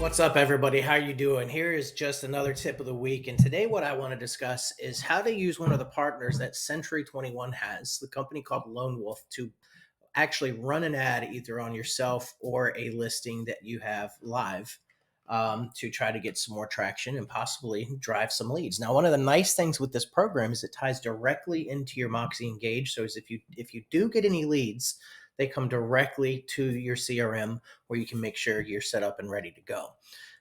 What's up, everybody? How you doing? Here is just another tip of the week, and today what I want to discuss is how to use one of the partners that Century 21 has, the company called Lonewolf, to actually run an ad either on yourself or a listing that you have live to try to get some more traction and possibly drive some leads. Now, one of the nice things with this program is it ties directly into your Moxie Engage. So, as if you do get any leads, they come directly to your CRM where you can make sure you're set up and ready to go.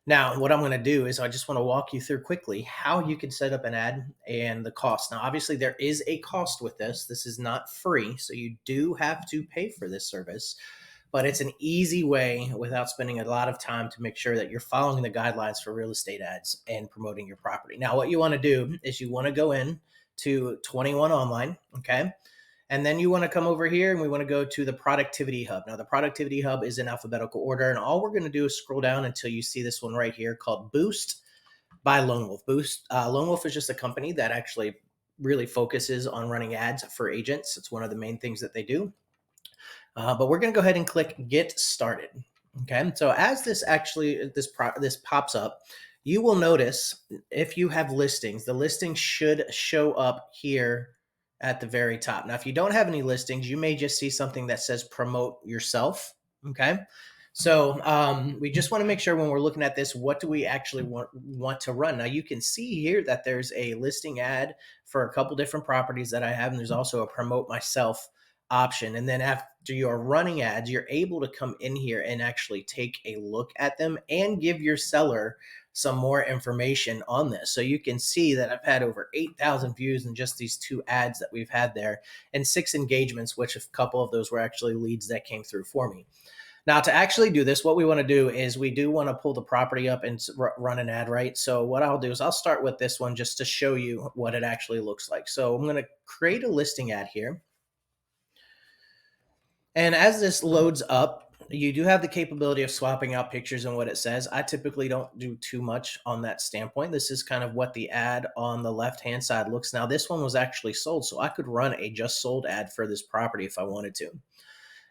Now, what I'm going to do is I just want to walk you through quickly how you can set up an ad and the cost. Now, obviously, there is a cost with this. This is not free, so you do have to pay for this service, but it's an easy way without spending a lot of time to make sure that you're following the guidelines for real estate ads and promoting your property. Now, what you want to do is you want to go in to 21 Online, okay? And then you want to come over here and we want to go to the Productivity Hub. Now, the Productivity Hub is in alphabetical order. And all we're going to do is scroll down until you see this one right here called Boost by Lonewolf. Lonewolf is just a company that actually really focuses on running ads for agents. It's one of the main things that they do. But we're going to go ahead and click Get Started. Okay. So as this pops up, you will notice if you have listings, the listings should show up here at the very top. Now, if you don't have any listings, you may just see something that says promote yourself. Okay. So we just want to make sure when we're looking at this, what do we actually want to run? Now, you can see here that there's a listing ad for a couple different properties that I have, and there's also a promote myself option. And then after you're running ads, you're able to come in here and actually take a look at them and give your seller some more information on this. So you can see that I've had over 8,000 views in just these two ads that we've had there and 6 engagements, which a couple of those were actually leads that came through for me. Now, to actually do this, what we want to do is we do want to pull the property up and run an ad, right? So what I'll do is I'll start with this one just to show you what it actually looks like. So I'm going to create a listing ad here. And as this loads up, you do have the capability of swapping out pictures and what it says. I typically don't do too much on that standpoint. This is kind of what the ad on the left-hand side looks. Now, this one was actually sold, so I could run a just sold ad for this property if I wanted to.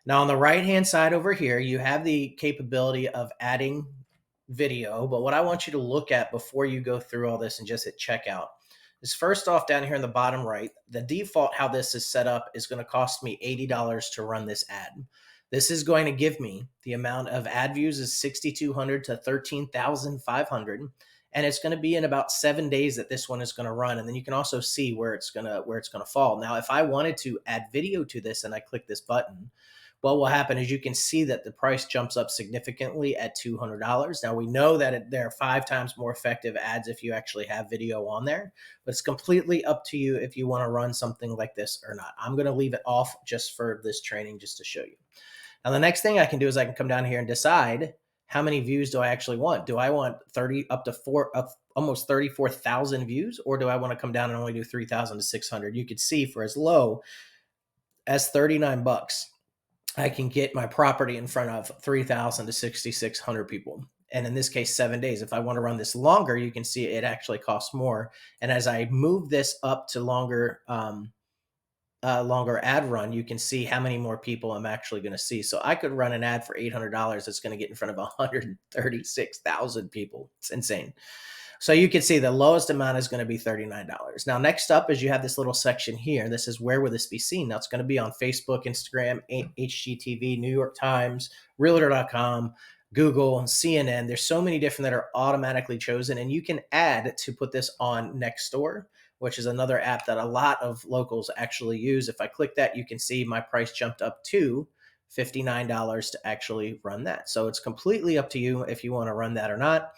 Now, on the right-hand side over here, you have the capability of adding video, but what I want you to look at before you go through all this and just hit checkout is first off down here in the bottom right, the default how this is set up is going to cost me $80 to run this ad. This is going to give me the amount of ad views is 6,200 to 13,500. And it's going to be in about 7 days that this one is going to run. And then you can also see where it's going to fall. Now, if I wanted to add video to this and I click this button, what will happen is you can see that the price jumps up significantly at $200. Now, we know that there are 5 times more effective ads if you actually have video on there, but it's completely up to you if you want to run something like this or not. I'm going to leave it off just for this training, just to show you. Now, the next thing I can do is I can come down here and decide how many views do I actually want. Do I want 30 up to almost 34,000 views, or do I want to come down and only do 3,000 to 600? You could see for as low as $39, I can get my property in front of 3,000 to 6,600 people. And in this case, 7 days. If I want to run this longer, you can see it actually costs more. And as I move this up to longer ad run, you can see how many more people I'm actually going to see. So I could run an ad for $800 that's going to get in front of 136,000 people. It's insane. So you can see the lowest amount is going to be $39. Now, next up is you have this little section here. This is where will this be seen? Now, it's going to be on Facebook, Instagram, HGTV, New York Times, Realtor.com, Google, CNN. There's so many different that are automatically chosen, and you can add to put this on Nextdoor, which is another app that a lot of locals actually use. If I click that, you can see my price jumped up to $59 to actually run that. So it's completely up to you if you want to run that or not.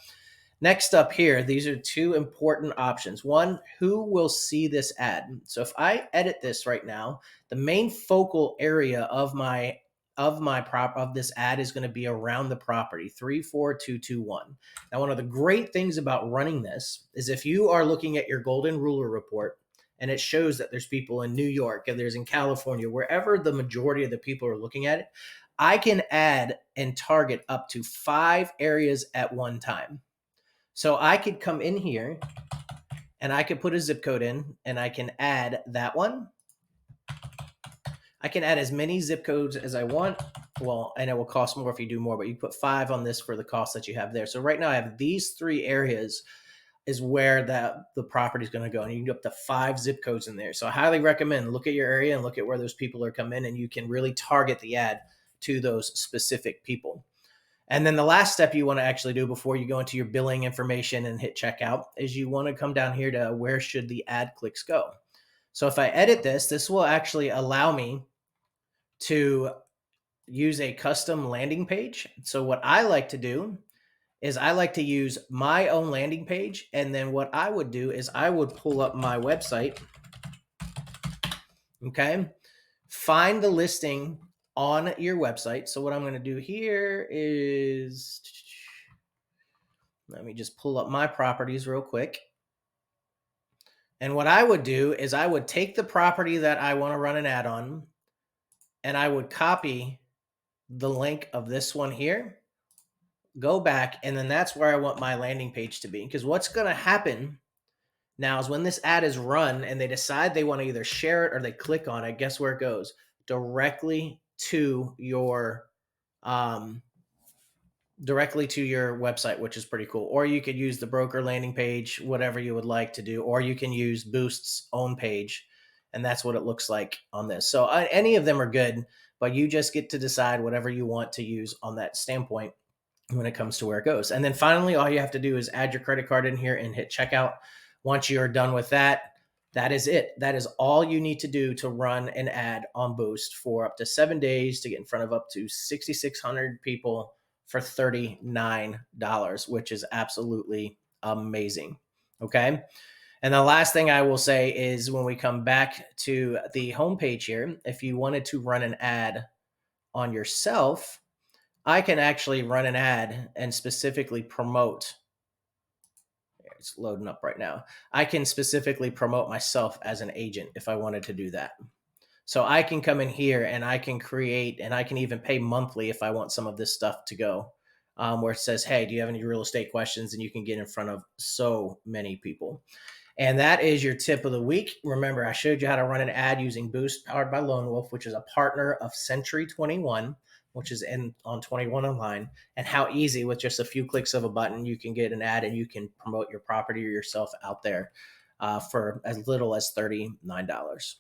Next up here, these are 2 important options. One, who will see this ad? So if I edit this right now, the main focal area of this ad is going to be around the property 34221. Now, one of the great things about running this is if you are looking at your golden ruler report and it shows that there's people in New York and there's in California, wherever the majority of the people are looking at it, I can add and target up to 5 areas at one time. So I could come in here and I could put a zip code in and I can add that one. I can add as many zip codes as I want. Well, and it will cost more if you do more, but you put 5 on this for the cost that you have there. So right now I have these 3 areas is where the property is going to go, and you can get up to 5 zip codes in there. So I highly recommend look at your area and look at where those people are coming, and you can really target the ad to those specific people. And then the last step you want to actually do before you go into your billing information and hit checkout is you want to come down here to where should the ad clicks go. So if I edit this, this will actually allow me to use a custom landing page. So what I like to do is I like to use my own landing page. And then what I would do is I would pull up my website. Okay. Find the listing on your website. So what I'm going to do here is let me just pull up my properties real quick. And what I would do is I would take the property that I want to run an ad on and I would copy the link of this one here, go back, and then that's where I want my landing page to be. Because what's going to happen now is when this ad is run and they decide they want to either share it or they click on it, guess where it goes? Directly to your website, which is pretty cool. Or you could use the broker landing page, whatever you would like to do, or you can use Boost's own page, and that's what it looks like on this. So any of them are good, but you just get to decide whatever you want to use on that standpoint when it comes to where it goes. And then finally, all you have to do is add your credit card in here and hit checkout. Once you're done with that, that is it. That is all you need to do to run an ad on Boost for up to 7 days to get in front of up to 6,600 people for $39, which is absolutely amazing. Okay. And the last thing I will say is when we come back to the homepage here, if you wanted to run an ad on yourself, I can actually run an ad and specifically promote. It's loading up right now. I can specifically promote myself as an agent if I wanted to do that. So I can come in here and I can create, and I can even pay monthly if I want some of this stuff to go, where it says, hey, do you have any real estate questions? And you can get in front of so many people. And that is your tip of the week. Remember, I showed you how to run an ad using Boost powered by Lonewolf, which is a partner of Century 21, which is in on 21 Online, and how easy with just a few clicks of a button you can get an ad and you can promote your property or yourself out there for as little as $39.